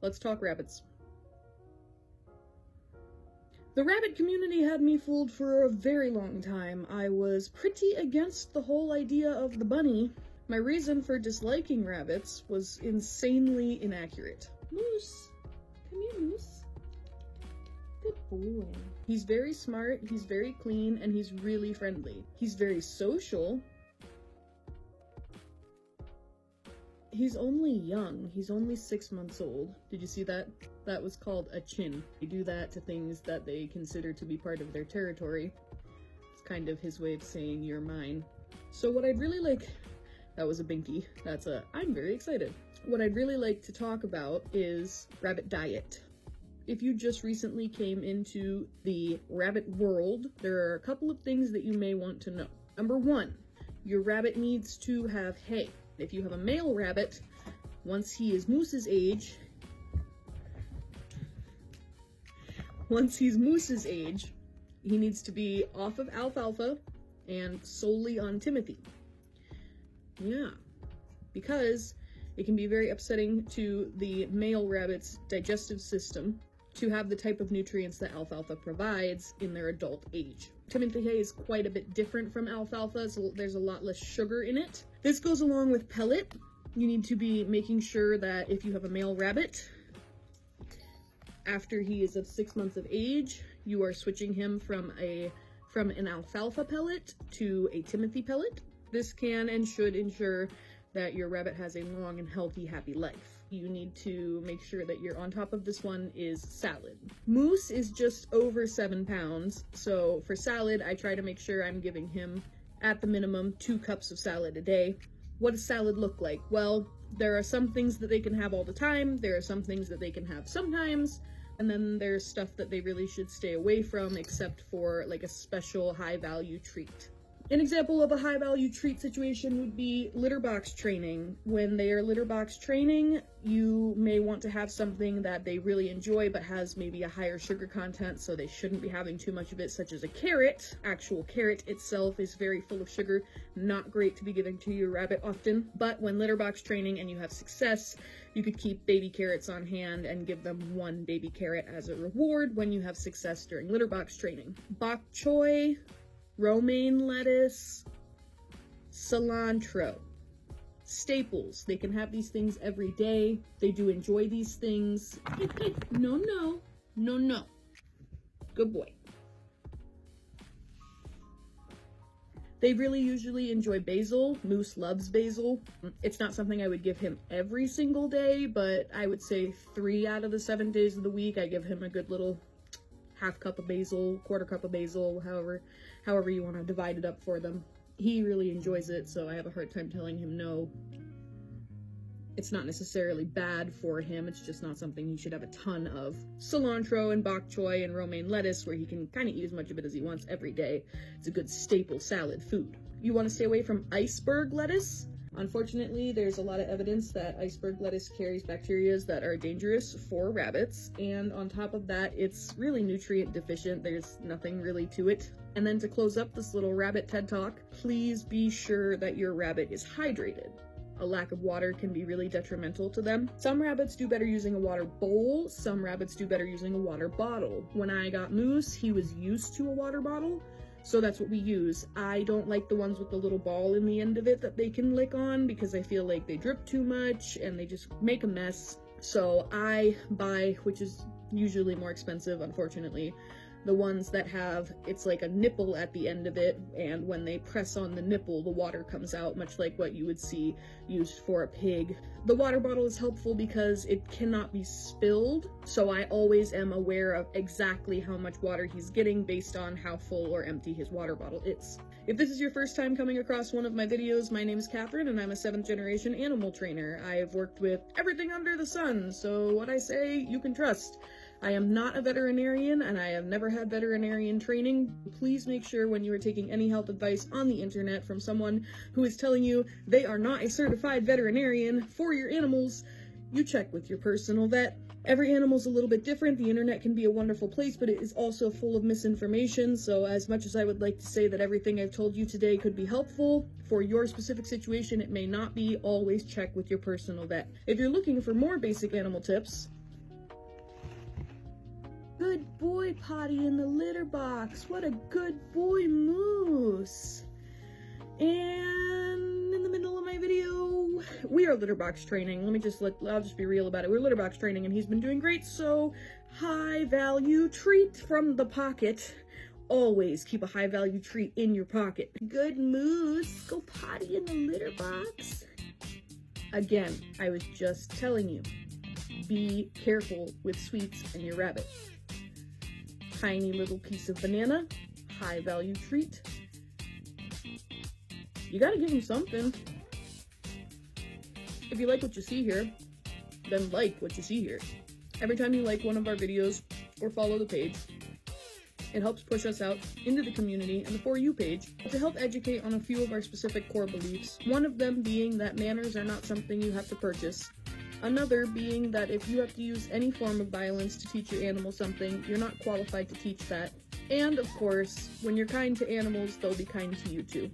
let's talk rabbits. The rabbit community had me fooled for a very long time. I was pretty against the whole idea of the bunny. My reason for disliking rabbits was insanely inaccurate. Mousse! Come here, Mousse. Good boy. He's very smart, he's very clean, and he's really friendly. He's very social. He's only young. He's only 6 months old. Did you see that? That was called a chin. They do that to things that they consider to be part of their territory. It's kind of his way of saying you're mine. So what I'd really like... That was a binky. That's a... I'm very excited. What I'd really like to talk about is rabbit diet. If you just recently came into the rabbit world, there are a couple of things that you may want to know. Number one, your rabbit needs to have hay. If you have a male rabbit, once he is Mousse's age, he needs to be off of alfalfa and solely on Timothy. Yeah, because it can be very upsetting to the male rabbit's digestive system to have the type of nutrients that alfalfa provides in their adult age. Timothy hay is quite a bit different from alfalfa, so there's a lot less sugar in it. This goes along with pellet. You need to be making sure that if you have a male rabbit, after he is of 6 months of age, you are switching him from an alfalfa pellet to a Timothy pellet. This can and should ensure that your rabbit has a long and healthy, happy life. You need to make sure that you're on top of this one is salad. Mousse is just over 7 pounds, so for salad, I try to make sure I'm giving him, at the minimum, 2 cups of salad a day. What does salad look like? Well, there are some things that they can have all the time, there are some things that they can have sometimes, and then there's stuff that they really should stay away from, except for like a special high-value treat. An example of a high-value treat situation would be litter box training. When they are litter box training, you may want to have something that they really enjoy but has maybe a higher sugar content, so they shouldn't be having too much of it, such as a carrot. Actual carrot itself is very full of sugar, not great to be giving to your rabbit often. But when litter box training and you have success, you could keep baby carrots on hand and give them 1 baby carrot as a reward when you have success during litter box training. Bok choy, romaine lettuce, cilantro, staples. They can have these things every day. They do enjoy these things. No, no, no, no. Good boy. They really usually enjoy basil. Mousse loves basil. It's not something I would give him every single day, but I would say 3 out of the 7 days of the week, I give him a good little half cup of basil, quarter cup of basil, however you want to divide it up for them. He really enjoys it, so I have a hard time telling him no. It's not necessarily bad for him, it's just not something he should have a ton of. Cilantro and bok choy and romaine lettuce, where he can kind of eat as much of it as he wants every day. It's a good staple salad food. You want to stay away from iceberg lettuce. Unfortunately, there's a lot of evidence that iceberg lettuce carries bacteria that are dangerous for rabbits, and on top of that, it's really nutrient deficient. There's nothing really to it. And then to close up this little rabbit TED Talk, please be sure that your rabbit is hydrated. A lack of water can be really detrimental to them. Some rabbits do better using a water bowl, some rabbits do better using a water bottle. When I got Mousse, he was used to a water bottle, so that's what we use. I don't like the ones with the little ball in the end of it that they can lick on because I feel like they drip too much and they just make a mess. So I buy, which is usually more expensive, unfortunately, the ones that have, it's like a nipple at the end of it, and when they press on the nipple, the water comes out, much like what you would see used for a pig. The water bottle is helpful because it cannot be spilled, so I always am aware of exactly how much water he's getting based on how full or empty his water bottle is. If this is your first time coming across one of my videos, my name is Catherine and I'm a 7th generation animal trainer. I have worked with everything under the sun, so what I say you can trust. I am not a veterinarian and I have never had veterinarian training. Please make sure when you are taking any health advice on the internet from someone who is telling you they are not a certified veterinarian for your animals, you check with your personal vet. Every animal's a little bit different. The internet can be a wonderful place, but it is also full of misinformation. So as much as I would like to say that everything I've told you today could be helpful, for your specific situation, it may not be. Always check with your personal vet. If you're looking for more basic animal tips, good boy potty in the litter box. What a good boy, Mousse. And in the middle of my video, we are litter box training. I'll just be real about it. We're litter box training and he's been doing great. So high value treat from the pocket. Always keep a high value treat in your pocket. Good Mousse, go potty in the litter box. Again, I was just telling you, be careful with sweets and your rabbit. Tiny little piece of banana, high value treat. You gotta give him something. If you like what you see here, then like what you see here. Every time you like one of our videos or follow the page, it helps push us out into the community and the For You page to help educate on a few of our specific core beliefs. One of them being that manners are not something you have to purchase. Another being that if you have to use any form of violence to teach your animal something, you're not qualified to teach that. And of course, when you're kind to animals, they'll be kind to you too.